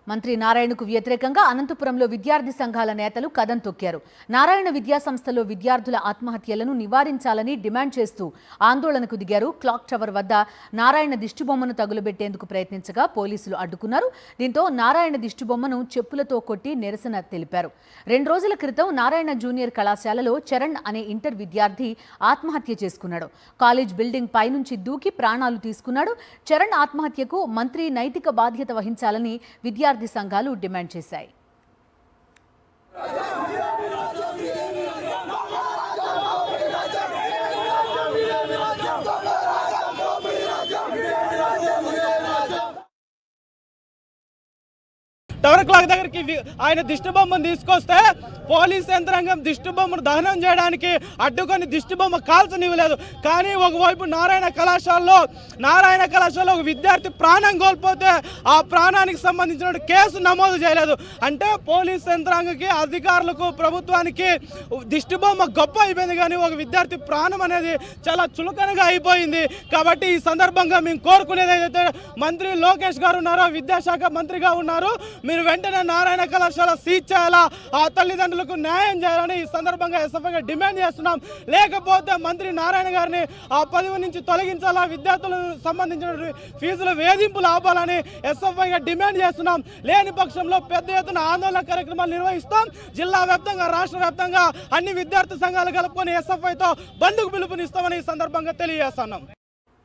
మంత్రి నారాయణకు వ్యతిరేకంగా అనంతపురంలో విద్యార్థి సంఘాల నేతలు కదం తొక్కారు. నారాయణ విద్యా సంస్థలో విద్యార్థుల ఆత్మహత్యలను నివారించాలని డిమాండ్ చేస్తూ ఆందోళనకు దిగారు. క్లాక్ టవర్ వద్ద నారాయణ దిష్టిబొమ్మను తగులబెట్టేందుకు ప్రయత్నించగా పోలీసులు అడ్డుకున్నారు. దీంతో నారాయణ దిష్టిబొమ్మను చెప్పులతో కొట్టి నిరసన తెలిపారు. 2 రోజుల క్రితం నారాయణ జూనియర్ కళాశాలలో చరణ్ అనే ఇంటర్ విద్యార్థి ఆత్మహత్య చేసుకున్నాడు. కాలేజ్ బిల్డింగ్ పైనుంచి దూకి ప్రాణాలు తీసుకున్నాడు. చరణ్ ఆత్మహత్యకు మంత్రి నైతిక బాధ్యత వహించాలని విద్యార్థి సంఘాలు డిమాండ్ చేశాయి. టవర్ క్లాక్ దగ్గరికి ఆయన దిష్టిబొమ్మను తీసుకొస్తే పోలీస్ యంత్రాంగం దిష్టిబొమ్మను దహనం చేయడానికి అడ్డుకొని దిష్టిబొమ్మ కాల్చనివ్వలేదు. కానీ ఒకవైపు నారాయణ కళాశాలలో ఒక విద్యార్థి ప్రాణం కోల్పోతే ఆ ప్రాణానికి సంబంధించిన కేసు నమోదు చేయలేదు. అంటే పోలీస్ యంత్రాంగకి, అధికారులకు, ప్రభుత్వానికి దిష్టిబొమ్మ గొప్ప అయిపోయింది, కానీ ఒక విద్యార్థి ప్రాణం అనేది చాలా చులకనగా అయిపోయింది. కాబట్టి ఈ సందర్భంగా మేము కోరుకునేది ఏదైతే మంత్రి లోకేష్ గారు ఉన్నారో, విద్యాశాఖ మంత్రిగా ఉన్నారు, మీరు వెంటనే నారాయణ కళాశాల సీజ్ చేయాలా, ఆ తల్లిదండ్రులకు న్యాయం చేయాలని ఈ సందర్భంగా ఎస్ఎఫ్ఐగా డిమాండ్ చేస్తున్నాం. లేకపోతే మంత్రి నారాయణ గారిని ఆ పదవి నుంచి తొలగించాలా, విద్యార్థులకు సంబంధించిన ఫీజుల వేధింపులు ఆపాలని ఎస్ఎఫ్ఐగా డిమాండ్ చేస్తున్నాం. లేని పక్షంలో పెద్ద ఎత్తున ఆందోళన కార్యక్రమాలు నిర్వహిస్తాం. జిల్లా వ్యాప్తంగా, రాష్ట్ర వ్యాప్తంగా అన్ని విద్యార్థి సంఘాలు కలుపుకొని ఎస్ఎఫ్ఐతో బంద్కు పిలుపునిస్తామని ఈ సందర్భంగా తెలియజేస్తున్నాం.